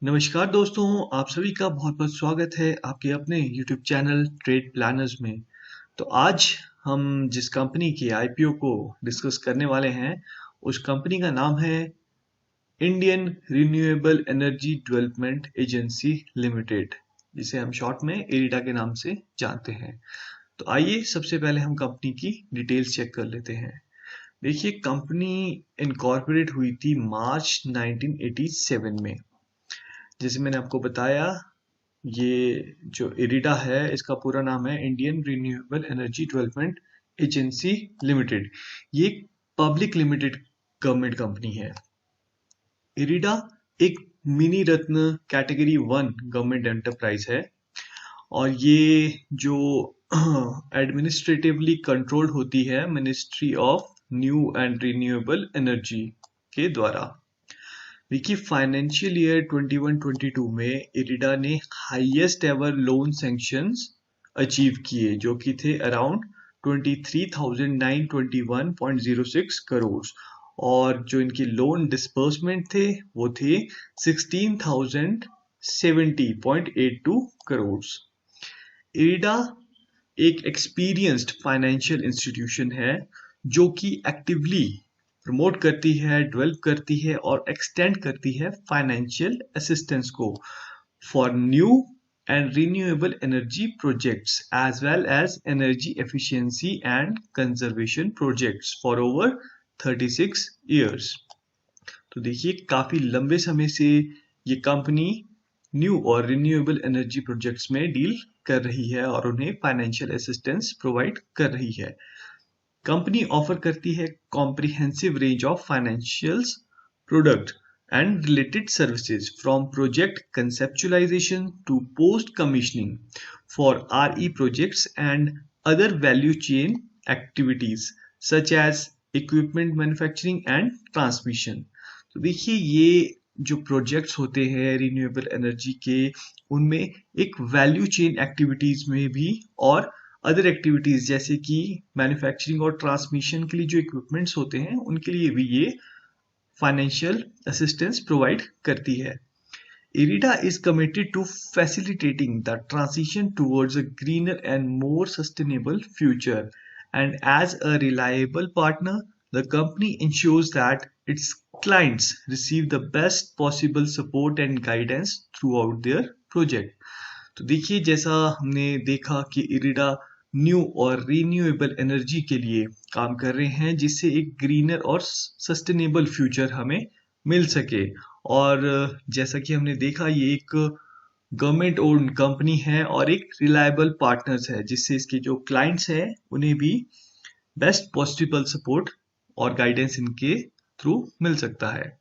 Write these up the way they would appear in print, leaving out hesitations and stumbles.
नमस्कार दोस्तों, आप सभी का बहुत-बहुत स्वागत है आपके अपने यूट्यूब चैनल ट्रेड प्लानर्स में। तो आज हम जिस कंपनी की आईपीओ को डिस्कस करने वाले हैं, उस कंपनी का नाम है Indian renewable energy development agency limited, जिसे हम शॉर्ट में इरिडा के नाम से जानते हैं। तो आइए सबसे पहले हम कंपनी की डिटेल्स चेक कर लेते हैं। देखिए, कंपनी इनकॉर्पोरेट हुई थी मार्च 1987 में। जैसे मैंने आपको बताया, ये जो इरिडा है इसका पूरा नाम है Indian renewable energy development agency limited. ये एक पब्लिक लिमिटेड गवर्नमेंट कंपनी है। इरिडा एक मिनी रत्न कैटेगरी 1 गवर्नमेंट एंटरप्राइज है और ये जो एडमिनिस्ट्रेटिवली कंट्रोल्ड होती है ministry of new and renewable energy के द्वारा। देखिए, फाइनेंशियल ईयर 21-22 में इरिडा ने highest ever loan sanctions achieve किए, जो कि थे अराउंड 23,921.06 करोड़, और जो इनकी लोन डिस्बर्समेंट थे वो थे 16,070.82 करोड़। इरिडा एक एक्सपीरियंस्ड फाइनेंशियल इंस्टीट्यूशन है जो कि एक्टिवली प्रमोट करती है, डेवलप करती है और एक्सटेंड करती है फाइनेंशियल असिस्टेंस को for new and renewable energy projects as well as energy efficiency and conservation projects for over 36 years. तो देखिए, काफी लंबे समय से ये कंपनी न्यू और रिन्यूएबल एनर्जी प्रोजेक्ट्स में डील कर रही है और उन्हें फाइनेंशियल असिस्टेंस प्रोवाइड कर रही है। कंपनी ऑफर करती है comprehensive range of financials product and related services from project conceptualization to post commissioning for RE projects and other value chain activities such as equipment manufacturing and transmission. तो देखिए, ये जो projects होते हैं renewable energy के, उनमें एक value chain activities में भी और अदर एक्टिविटीज जैसे कि मैन्युफैक्चरिंग और ट्रांसमिशन के लिए जो इक्विपमेंट्स होते हैं उनके लिए भी ये फाइनेंशियल असिस्टेंस प्रोवाइड करती है। IRDA is committed to facilitating the transition towards a greener and more sustainable future, and as a reliable partner, the company ensures that its clients receive the best possible support and guidance throughout their project. तो देखिए, जैसा हमने देखा कि IRDA new और renewable energy के लिए काम कर रहे हैं, जिससे एक ग्रीनर और सस्टेनेबल फ्यूचर हमें मिल सके। और जैसा कि हमने देखा, ये एक गवर्नमेंट ओन्ड कंपनी है और एक रिलायबल पार्टनर्स है, जिससे इसके जो क्लाइंट्स हैं उन्हें भी बेस्ट पॉसिबल सपोर्ट और गाइडेंस इनके थ्रू मिल सकता है।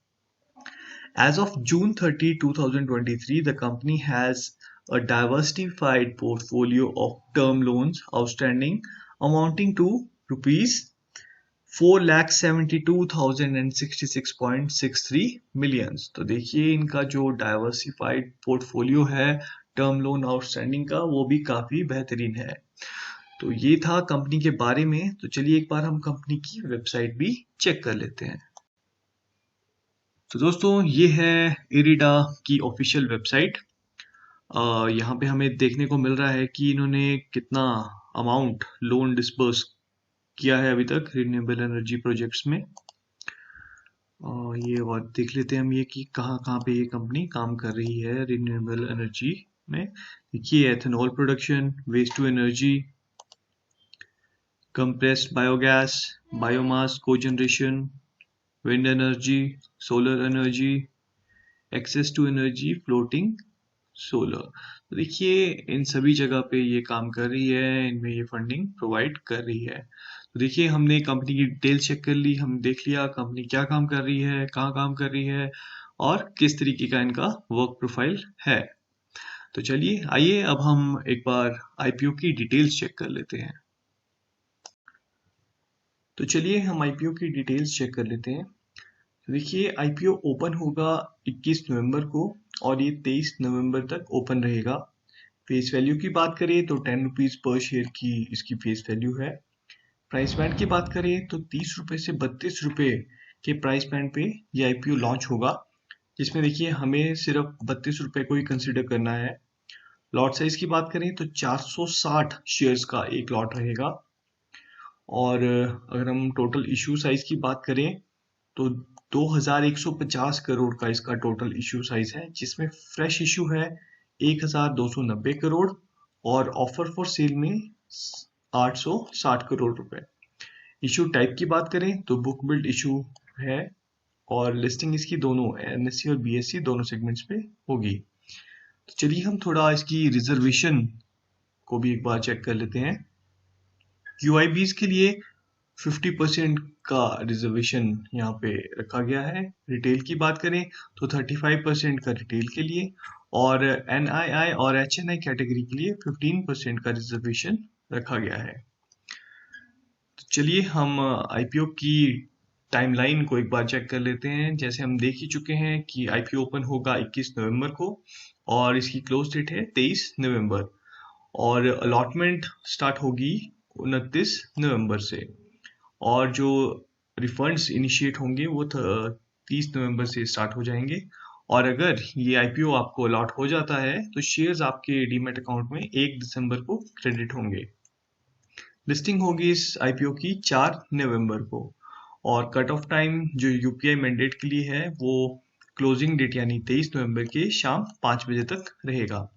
As of June 30, 2023, the company has a diversified portfolio of term loans outstanding amounting to rupees 4,72,066.63 millions। तो देखिए, इनका जो डाइवर्सिफाइड पोर्टफोलियो है टर्म लोन आउटस्टैंडिंग का, वो भी काफी बेहतरीन है। तो ये था कंपनी के बारे में। तो चलिए एक बार हम कंपनी की वेबसाइट भी चेक कर लेते हैं। तो दोस्तों, ये है इरिडा की ऑफिशियल वेबसाइट। यहाँ पे हमें देखने को मिल रहा है कि इन्होंने कितना अमाउंट लोन डिस्बर्स किया है अभी तक रिन्यूएबल एनर्जी प्रोजेक्ट्स में। ये और देख लेते हैं हम ये कि कहाँ कहाँ पे ये कंपनी काम कर रही है रिन्यूएबल एनर्जी में। देखिए, ethanol production, waste to energy, compressed biogas, biomass cogeneration, wind energy, solar energy, access to energy, floating solar. तो देखिए, इन सभी जगह पे ये काम कर रही है, इनमें ये फंडिंग प्रोवाइड कर रही है। तो देखिए, हमने कंपनी की डिटेल चेक कर ली, हम देख लिया कंपनी क्या काम कर रही है, कहाँ काम कर रही है और किस तरीके का इनका वर्क प्रोफाइल है। तो चलिए, आइए अब हम एक बार आईपीओ की डिटेल्स चेक कर लेते हैं। तो चलिए हम आईपीओ की डिटेल्स चेक कर लेते हैं। तो देखिए, आईपीओ ओपन होगा 21 नवंबर को और ये 23 नवंबर तक ओपन रहेगा। फेस वैल्यू की बात करें तो 10 रुपीज पर शेयर की इसकी फेस वैल्यू है। प्राइस बैंड की बात करें तो 30 रुपए से 32 रुपए के प्राइस बैंड पे ये आईपीओ लॉन्च होगा, इसमें देखिए हमें सिर्फ 32 रुपए को ही कंसिडर करना है। लॉट साइज की बात करें तो 460 शेयर्स का एक लॉट रहेगा। और अगर हम टोटल इशू साइज की बात करें तो 2150 करोड़ का इसका टोटल इशू साइज है, जिसमें फ्रेश इशू है 1290 करोड़ और ऑफर फॉर सेल में 860 करोड़ रुपए। इशू टाइप की बात करें तो बुक बिल्ड इशू है और लिस्टिंग इसकी दोनों एनएससी और बीएससी दोनों सेगमेंट्स पे होगी। तो चलिए हम थोड़ा इसकी रिजर्वेशन को भी एक बार चेक कर लेते हैं। क्यूआईबीज के लिए 50% का रिजर्वेशन यहाँ पे रखा गया है। रिटेल की बात करें तो 35% का रिटेल के लिए और एनआईआई और एचएनआई कैटेगरी के लिए 15% का रिजर्वेशन रखा गया है। तो चलिए हम आईपीओ की टाइमलाइन को एक बार चेक कर लेते हैं। जैसे हम देख ही चुके हैं कि आईपीओ ओपन होगा 21 नवंबर को और इसकी क्लोज डेट है 23 नवंबर और अलॉटमेंट स्टार्ट होगी 29 नवंबर से और जो रिफंड्स इनिशिएट होंगे वो 30 नवंबर से स्टार्ट हो जाएंगे। और अगर ये आईपीओ आपको अलॉट हो जाता है तो शेयर्स आपके डीमैट अकाउंट में 1 दिसंबर को क्रेडिट होंगे। लिस्टिंग होगी इस आईपीओ की 4 नवंबर को और कट ऑफ टाइम जो यूपीआई मैंडेट के लिए है वो क्लोजिंग डेट यानी 23 नवंबर के शाम 5 बजे तक रहेगा।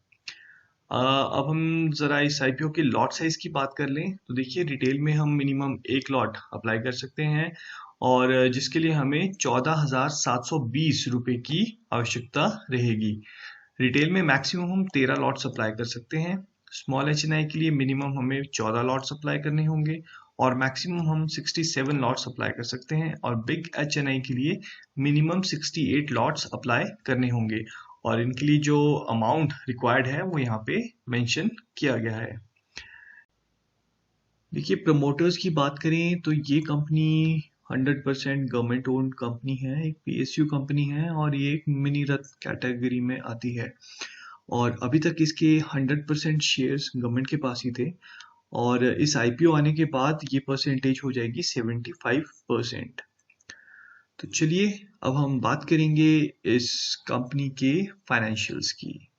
अब हम जरा इस आईपीओ के लॉट साइज की बात कर लें तो देखिए रिटेल में हम मिनिमम एक लॉट अप्लाई कर सकते हैं और जिसके लिए हमें 14,720 रुपए की आवश्यकता रहेगी। रिटेल में मैक्सिमम हम 13 लॉट्स अप्लाई कर सकते हैं। स्मॉल एचएनआई के लिए मिनिमम हमें 14 लॉट्स अप्लाई करने होंगे और मैक्सिमम हम 67 लॉट्स अप्लाई कर सकते हैं और बिग एचएनआई के लिए मिनिमम 68 लॉट्स अप्लाई करने होंगे और इनके लिए जो अमाउंट रिक्वायर्ड है वो यहाँ पे मेंशन किया गया है। देखिए प्रमोटर्स की बात करें तो ये कंपनी 100% गवर्नमेंट ओन्ड कंपनी है, एक पीएसयू कंपनी है और ये एक मिनी रत्न कैटेगरी में आती है और अभी तक इसके 100% शेयर्स गवर्नमेंट के पास ही थे और इस आईपीओ आने के बाद ये परसेंटेज हो जाएगी 75%। तो चलिए अब हम बात करेंगे इस कंपनी के फाइनेंशियल्स की।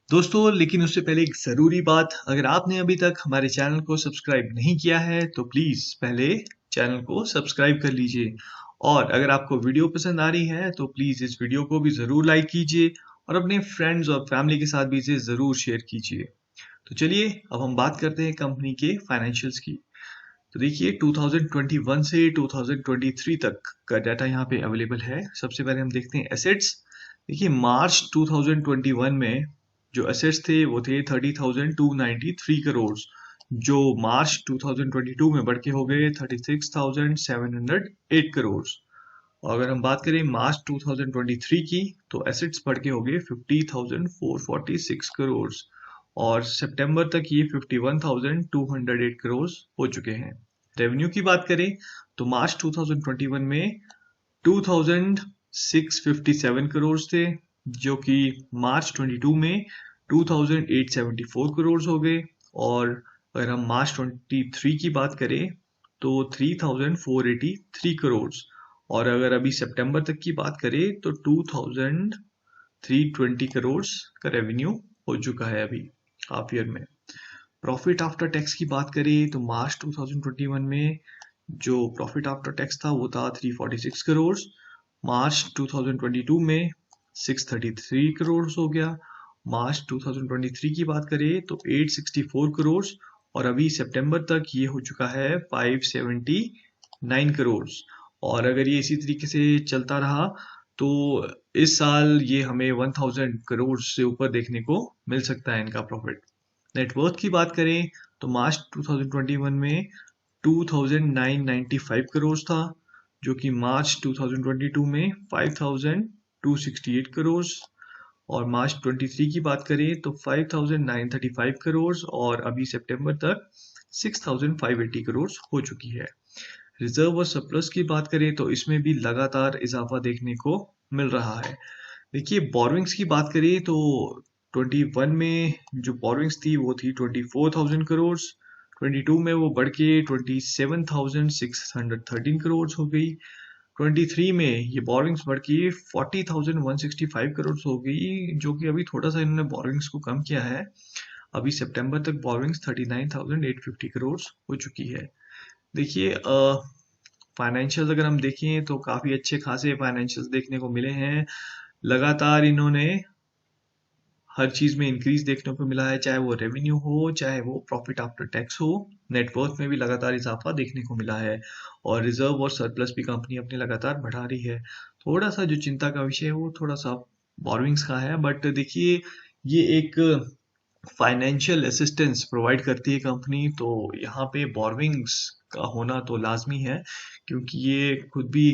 दोस्तों लेकिन उससे पहले एक ज़रूरी बात, अगर आपने अभी तक हमारे चैनल को सब्सक्राइब नहीं किया है तो प्लीज़ पहले चैनल को सब्सक्राइब कर लीजिए और अगर आपको वीडियो पसंद आ रही है तो प्लीज़ इस वीडियो को भी ज़रूर लाइक कीजिए और अपने फ्रेंड्स और फैमिली के साथ भी इसे ज़रूर शेयर कीजिए। तो चलिए अब हम बात करते हैं कंपनी के फाइनेंशियल्स की। तो देखिए 2021 से 2023 तक का डाटा यहाँ पे अवेलेबल है। सबसे पहले हम देखते हैं एसेट्स। देखिए मार्च 2021 में जो एसेट्स थे वो थे 30,293 करोड़ जो मार्च 2022 में बढ़ के हो गए 36,708 करोड़। और अगर हम बात करें मार्च 2023 की तो एसेट्स बढ़ के हो गए 50,446 करोड़ और सितंबर तक ये 51,208 करोड़ हो चुके हैं। रेवेन्यू की बात करें तो मार्च 2021 में 2,657 करोड़ थे जो कि मार्च 22 में 2,874 करोड़ हो गए और अगर हम मार्च 23 की बात करें तो 3,483 करोड़ और अगर अभी सितंबर तक की बात करें तो 2,320 करोड़ का रेवेन्यू हो चुका है अभी हाफ ईयर में। प्रॉफिट आफ्टर टैक्स की बात करें तो मार्च 2021 में जो प्रॉफिट आफ्टर टैक्स था वो था 346 करोड़, मार्च 2022 में 633 करोड़ हो गया, मार्च 2023 की बात करें तो 864 करोड़ और अभी सितंबर तक ये हो चुका है 579 करोड़। और अगर ये इसी तरीके से चलता रहा तो इस साल ये हमें 1000 करोड़ से ऊपर देखने को मिल सकता है इनका प्रॉफिट। नेटवर्थ की बात करें तो मार्च 2021 में 2,995 करोड़ था जो कि मार्च 2022 में 5,268 करोड़ और मार्च 23 की बात करें तो 5,935 करोड़ और अभी सितंबर तक 6,580 करोड़ हो चुकी है। रिजर्व और सरप्लस की बात करें तो इसमें भी लगातार इजाफा देखने को मिल रहा है। देखिए बोरोइंग्स की बात करें तो 21 में जो बोरोइंग्स थी वो थी 24,000 करोड़, 22 में वो बढ़ के 27,613 करोड़ हो गई, 23 में ये बोरिंग्स बढ़ के 40,165 करोड़ हो गई, जो कि अभी थोड़ा सा इन्होंने बोरिंग्स को कम किया है। अभी सितंबर तक बोरिंग्स 39,850 करोड़ हो चुकी है। देखिए फाइनेंशियल्स अगर हम देखें तो काफ़ी अच्छे खासे फाइनेंशियल्स देखने को मिले हैं। लगातार इन्होंने हर चीज़ में इंक्रीज देखने को मिला है, चाहे वो रेवेन्यू हो, चाहे वो प्रॉफिट आफ्टर टैक्स हो। नेटवर्थ में भी लगातार इजाफा देखने को मिला है और रिजर्व और सरप्लस भी कंपनी अपने लगातार बढ़ा रही है। थोड़ा सा जो चिंता का विषय है वो थोड़ा सा बोरिंग्स का है, बट देखिए ये एक फाइनेंशियल असिस्टेंस प्रोवाइड करती है कंपनी, तो यहाँ पे बोरोविंग्स का होना तो लाजमी है, क्योंकि ये खुद भी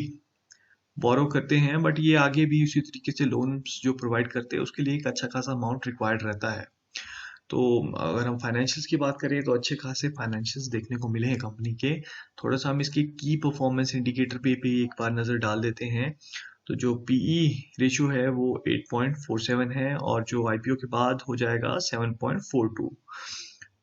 बोरो करते हैं, बट ये आगे भी उसी तरीके से लोन्स जो प्रोवाइड करते हैं उसके लिए एक अच्छा खासा अमाउंट रिक्वायर्ड रहता है। तो अगर हम फाइनेंशियल्स की बात करें तो अच्छे खासे फाइनेंशियल्स देखने को मिले हैं कंपनी के। थोड़ा सा हम इसके की परफॉर्मेंस इंडिकेटर पे भी एक बार नज़र डाल देते हैं। तो जो पीई रेशियो है वो 8.47 है और जो आईपीओ के बाद हो जाएगा 7.42।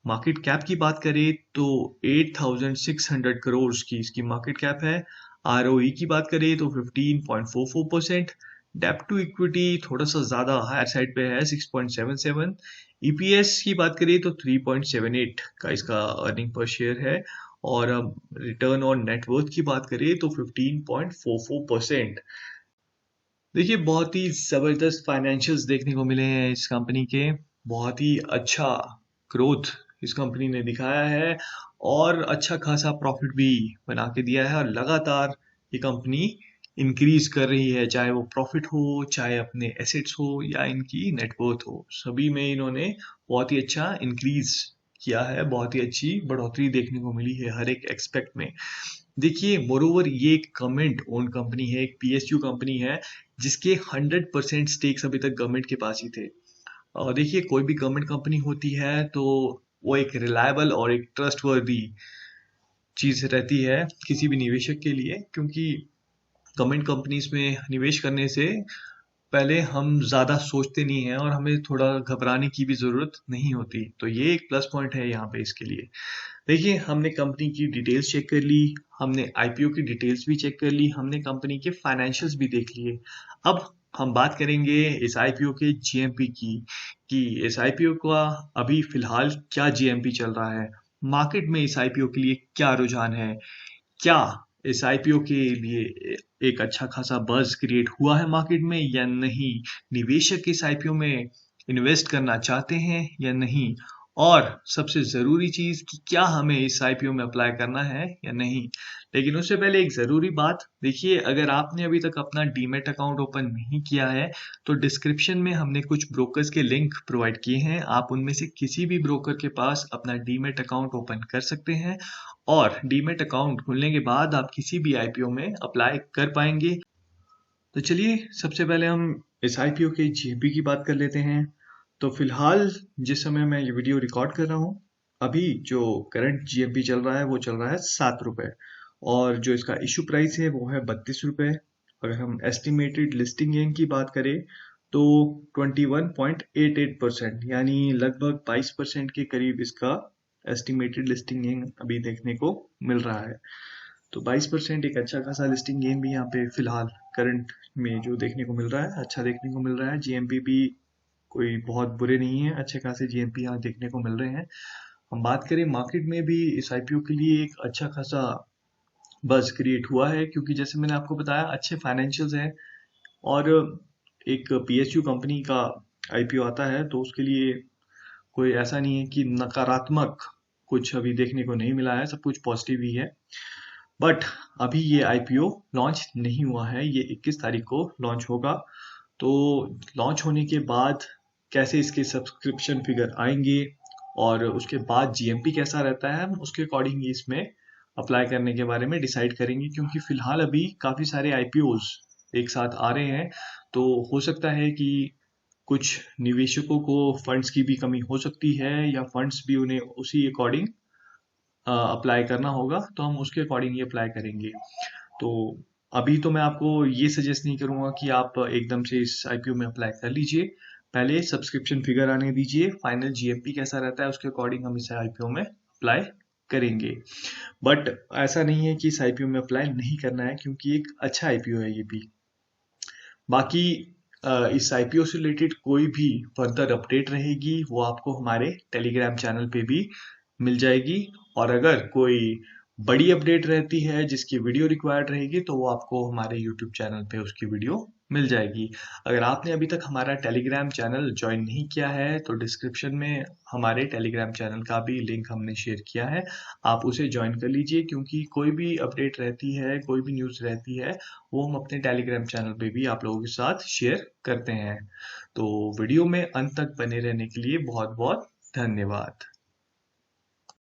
मार्केट कैप की बात करें तो 8,600 करोड़ की इसकी मार्केट कैप है। आरओई की बात करें तो 15.44%। डेप्ट टू इक्विटी थोड़ा सा ज़्यादा हायर साइड पे है 6.77। ईपीएस की बात करें तो 3.78 का इसका अर्निंग पर शेयर है। और रिटर्न ऑन नेटवर्थ की बात करें तो 15.44%। देखिए बहुत ही ज़बरदस्त फाइनेंशियल्स देखने को मिले हैं इस कंपनी के। बहुत ही अच्छा ग्रोथ इस कंपनी ने दिखाया है और अच्छा खासा प्रॉफिट भी बना के दिया है और लगातार ये कंपनी इंक्रीज कर रही है, चाहे वो प्रॉफिट हो, चाहे अपने एसेट्स हो या इनकी नेटवर्थ हो, सभी में इन्होंने बहुत ही अच्छा इंक्रीज किया है। बहुत ही अच्छी बढ़ोतरी देखने को मिली है हर एक एक्सपेक्ट में। देखिए मोरोवर ये एक गवर्नमेंट ओन कंपनी है, एक पीएसयू कंपनी है जिसके 100% स्टेक्स अभी तक गवर्नमेंट के पास ही थे। और देखिए कोई भी गवर्नमेंट कंपनी होती है तो वो एक रिलायबल और एक ट्रस्टवर्दी चीज रहती है किसी भी निवेशक के लिए, क्योंकि गवर्नमेंट कंपनीज में निवेश करने से पहले हम ज़्यादा सोचते नहीं हैं और हमें थोड़ा घबराने की भी ज़रूरत नहीं होती। तो ये एक प्लस पॉइंट है यहाँ पे इसके लिए। देखिए हमने कंपनी की डिटेल्स चेक कर ली, हमने आईपीओ की डिटेल्स भी चेक कर ली, हमने कंपनी के फाइनेंशियल्स भी देख लिए। अब हम बात करेंगे इस आईपीओ के जीएमपी की, कि इस आईपीओ का अभी फिलहाल क्या जीएमपी चल रहा है, मार्केट में इस आईपीओ के लिए क्या रुझान है, क्या इस आईपीओ के लिए एक अच्छा खासा बज़ क्रिएट हुआ है मार्केट में या नहीं, निवेशक इस आईपीओ में इन्वेस्ट करना चाहते हैं या नहीं, और सबसे ज़रूरी चीज़ कि क्या हमें इस आईपीओ में अप्लाई करना है या नहीं। लेकिन उससे पहले एक ज़रूरी बात, देखिए अगर आपने अभी तक अपना डीमैट अकाउंट ओपन नहीं किया है तो डिस्क्रिप्शन में हमने कुछ ब्रोकर्स के लिंक प्रोवाइड किए हैं, आप उनमें से किसी भी ब्रोकर के पास अपना डीमैट अकाउंट ओपन कर सकते हैं और डीमैट अकाउंट खुलने के बाद आप किसी भी आईपीओ में अप्लाई कर पाएंगे। तो चलिए सबसे पहले हम इस आईपीओ के जीएमपी की बात कर लेते हैं। तो फिलहाल जिस समय मैं ये वीडियो रिकॉर्ड कर रहा हूँ, अभी जो करंट जीएमपी चल रहा है वो चल रहा है 7 रुपये और जो इसका इशू प्राइस है वो है 32 रुपये। अगर हम एस्टिमेटेड लिस्टिंग गेन की बात करें तो 21.88% यानी लगभग 22% के करीब इसका एस्टिमेटेड लिस्टिंग गेन अभी देखने को मिल रहा है। तो 22% एक अच्छा खासा लिस्टिंग गेन भी यहाँ पे फिलहाल करंट में जो देखने को मिल रहा है, अच्छा देखने को मिल रहा है। जीएमपी भी कोई बहुत बुरे नहीं है, अच्छे खासे जीएमपी यहाँ देखने को मिल रहे हैं। हम बात करें मार्केट में भी इस आईपीओ के लिए एक अच्छा खासा बज़ क्रिएट हुआ है, क्योंकि जैसे मैंने आपको बताया अच्छे फाइनेंशियल्स हैं और एक पीएसयू कंपनी का आईपीओ आता है तो उसके लिए कोई ऐसा नहीं है कि नकारात्मक कुछ अभी देखने को नहीं मिला है, सब कुछ पॉजिटिव ही है। बट अभी ये आईपीओ लॉन्च नहीं हुआ है, ये 21 तारीख को लॉन्च होगा। तो लॉन्च होने के बाद कैसे इसके सब्सक्रिप्शन फिगर आएंगे और उसके बाद जीएमपी कैसा रहता है, हम उसके अकॉर्डिंग इसमें अप्लाई करने के बारे में डिसाइड करेंगे, क्योंकि फिलहाल अभी काफ़ी सारे आईपीओज एक साथ आ रहे हैं। तो हो सकता है कि कुछ निवेशकों को फंड्स की भी कमी हो सकती है या फंड्स भी उन्हें उसी अकॉर्डिंग अप्लाई करना होगा, तो हम उसके अकॉर्डिंग ही अप्लाई करेंगे। तो अभी तो मैं आपको ये सजेस्ट नहीं करूंगा कि आप एकदम से इस आईपीओ में अप्लाई कर लीजिए, पहले सब्सक्रिप्शन फिगर आने दीजिए, फाइनल जीएमपी कैसा रहता है उसके अकॉर्डिंग हम इस आईपीओ में अप्लाई करेंगे। बट ऐसा नहीं है कि इस आईपीओ में अप्लाई नहीं करना है, क्योंकि एक अच्छा आईपीओ है ये भी। बाकी इस आईपीओ से रिलेटेड कोई भी फर्दर अपडेट रहेगी वो आपको हमारे टेलीग्राम चैनल पे भी मिल जाएगी। और अगर कोई बड़ी अपडेट रहती है जिसकी वीडियो रिक्वायर्ड रहेगी तो वो आपको हमारे यूट्यूब चैनल पे उसकी वीडियो मिल जाएगी। अगर आपने अभी तक हमारा टेलीग्राम चैनल ज्वाइन नहीं किया है तो डिस्क्रिप्शन में हमारे टेलीग्राम चैनल का भी लिंक हमने शेयर किया है, आप उसे ज्वाइन कर लीजिए, क्योंकि कोई भी अपडेट रहती है, कोई भी न्यूज़ रहती है, वो हम अपने टेलीग्राम चैनल पे भी आप लोगों के साथ शेयर करते हैं। तो वीडियो में अंत तक बने रहने के लिए बहुत बहुत धन्यवाद।